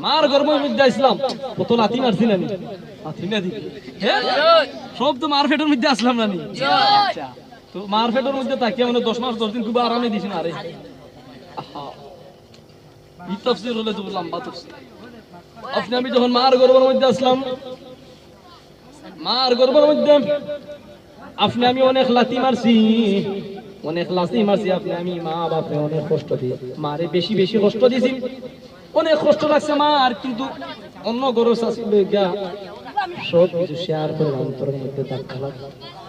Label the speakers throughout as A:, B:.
A: মার গর্ভের মধ্যে আসলাম, কত লাথি মারছি নানি, লাথি না দিবি সব তো মার ফেটের মধ্যে আসলাম নানি। আচ্ছা তো মার ফেটের মধ্যে তাকিয়ে মানে 10 মাস 10 দিন খুব আরামে দিছি না রে। এই তাফসীর হলে তো লম্বা তাফসীর। আপনি আমি যখন মার গর্ভের মধ্যে আসলাম, মার গর্ভের মধ্যে আপনি আমি অনেক লাথি মারছি, অনেক লাথি মারছি আপনি আমি, মা বাপরে অনেক কষ্ট দিয়ে মারে বেশি বেশি কষ্ট দিয়েছি, অনেক কষ্ট লাগছে মার। কিন্তু অন্য গরস আসলে সব কিছু শেয়ার করে অন্তরের মধ্যে ধাক্কা লাগে।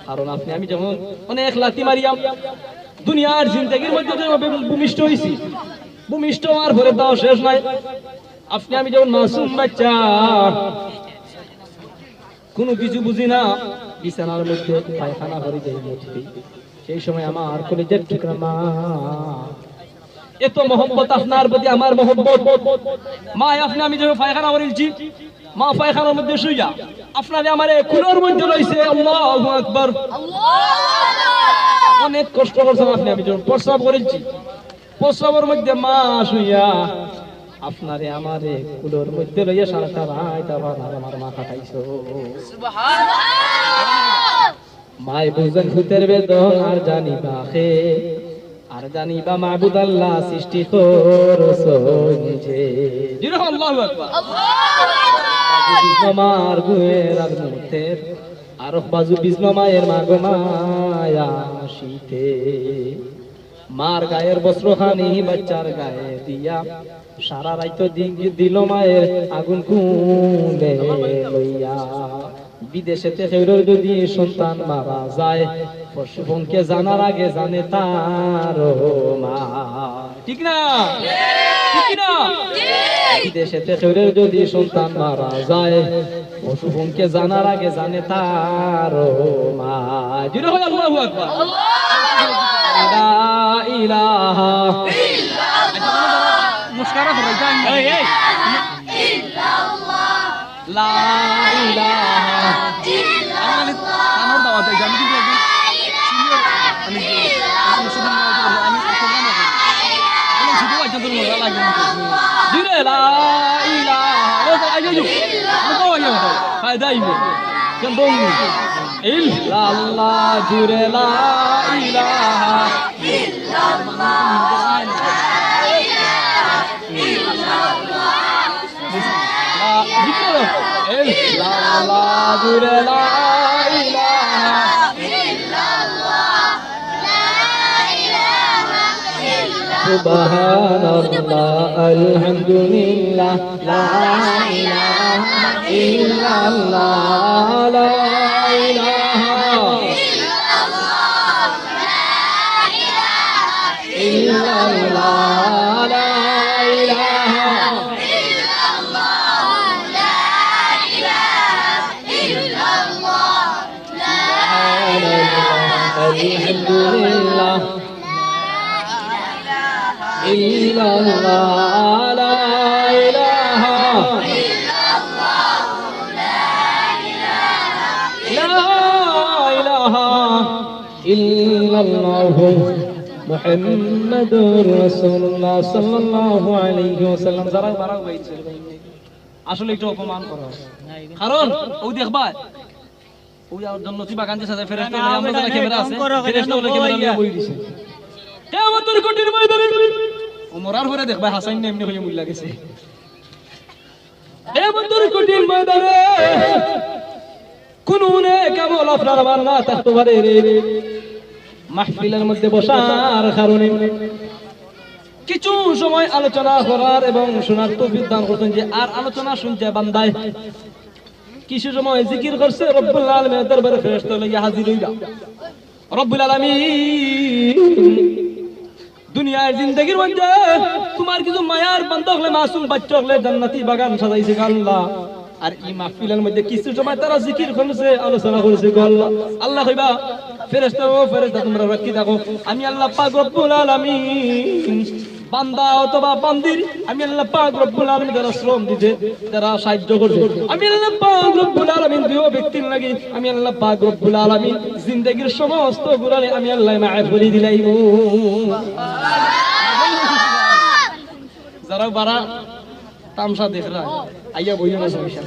A: কারণ আপনি আমি যখন অনেক লাথি মারিয়াম দুনিয়ার জিন্দগির মধ্যে ভূমিষ্ঠ হয়েছি, ভূমিষ্ঠ হওয়ার পরে তাও শেষ নাই। আপনি আমি যখন মাসুম বাচ্চা কোনো কিছু বুঝি না, বিছানার মধ্যে পায়খানা করে যাই মধ্যে, সেই সময় আমার কলিজার টুকরা মা, এত মহব্বত আপনার প্রতি আমার মহব্বত। মা আপনি আমি যখন পায়খানা করেছি, মা পায়খানার মধ্যে শুইয়া আপনারে আমারে কুলোর মধ্যে রইছে। আল্লাহু আকবার, অনেক কষ্ট করছেন আপনি আমি যখন প্রস্রাব করেছি, প্রস্রাবের মধ্যে মা শুইয়া আপনারে আমারে কুলোর মধ্যে লইয়া সারাটা রাত আবার আমার মা কাটাইছো। মাই বুঝেন ভূতের বেদন আর জানিবা খে, আর জানিবা মাবুদ আল্লাহ সৃষ্টি করছো নিজে। আল্লাহু আকবার, মার গুয়ের আর মুতের আর বাজু বিষ্ণু মায়ের মাগো মায়া শীতে, মার গায়ের বস্ত্রখানি বাচ্চার গায়ে দিয়া সারা রাইতো দিল মায়ের আগুন কুলে লইয়া। বিদেশেতে হেরোর যদি সন্তান মারা যায়, পশুপনকে জানার আগে জানে তার মা, ঠিক না? ঠিক না? বিদেশেতে হেরোর যদি সন্তান মারা যায়, পশুপনকে জানার আগে জানে তার মা। জুড়ে হয় আল্লাহু আকবার, লা ইলাহা ইল্লাল্লাহ, মুশকারা করে যান এই এই ইল্লাল্লাহ, লা ইলাহা ইল্লাল্লাহ। আমার দাওয়াতে জানি কি একজন সিনিয়র আমি মুসলমান আমি প্রোগ্রাম করি, আমি শুধু একজন মজা লাগে জুড়ে লা ইলাহা ইল্লাল্লাহ, ফায়দা ইবে কেন বলবো ইল্লাল্লাহ, জুড়ে লা ইলাহা ইল্লাল্লাহ, ইল্লাল্লাহ, জুড়ে লা ইলাহা ইল্লাল্লাহ, সুবহানাল্লাহ আলহামদুলিল্লাহ, লা ইলাহা ইল্লাল্লাহ, লা ইলাহা ইল্লাল্লাহ, লা ইলাহা আলহামদুলিল্লাহ, ইল্লাল্লাহ, লা ইলাহা ইল্লাল্লাহ, মুহাম্মাদুর রাসূলুল্লাহ সাল্লাল্লাহু আলাইহি ওয়াসাল্লাম। যারা মারা হয়েছে আসলে একটু অপমান করা, কারণ ওই দেখবা ওই আর জন্নতি বাগান যে সাথে ফেরেশতা আমরা যারা ক্যামেরা আছে ফেরেশতা বলে ক্যামেরা নিয়ে বই দিছে কিয়ামতের কঠিন ময়দানে ওমরার পরে দেখবা হাসান এমনি হয়ে মুল্লা গেছে। কিয়ামতের কঠিন ময়দানে কোন নেক আমল আপনার আমার না থাকতে পারে রে। মাহফিলের মধ্যে বসার কারণে কিছু সময় আলোচনা করার এবং শোনার তৌফিক দান করতেন, যে আর আলোচনা শুনতে বান্দায় কিছু সময় জিকির করছে, রব্বুল আলামিনের দরবারে ফেরেশতা লইয়া হাজির হইবা। রব্বুল আলামিন দুনিয়ার জিন্দেগির মধ্যে তোমার কিছু মায়ার বান্দা হলে, মাসুম বাচ্চা হলে জান্নাতি বাগান সাজাইছে আল্লাহ। আর এই মাহফিলের মধ্যে কিছু সময় তারা জিকির করছে, আলোচনা করেছে আল্লাহ। আল্লাহ কইবা ফেরেশতা ও ফেরেশতা তোমরা রাখি থাকো, আমি আল্লাহ পাক রব্বুল আলামিন বান্দা অথবা বান্দির আমি আল্লাহ পাক রব্বুল আলামিন যারা শ্রম দিতে, যারা সাহায্য করছে, আমি আল্লাহ পাক রব্বুল আলামিন দুই ব্যক্তির লাগি আমি আল্লাহ পাক রব্বুল আলামিন জিন্দেগির সমস্ত গুনাহ আমি আল্লাহ মাফ করে দিলাইব। যারা বারা তামসা দেখরা আইয়া বইয়া না সমস্যা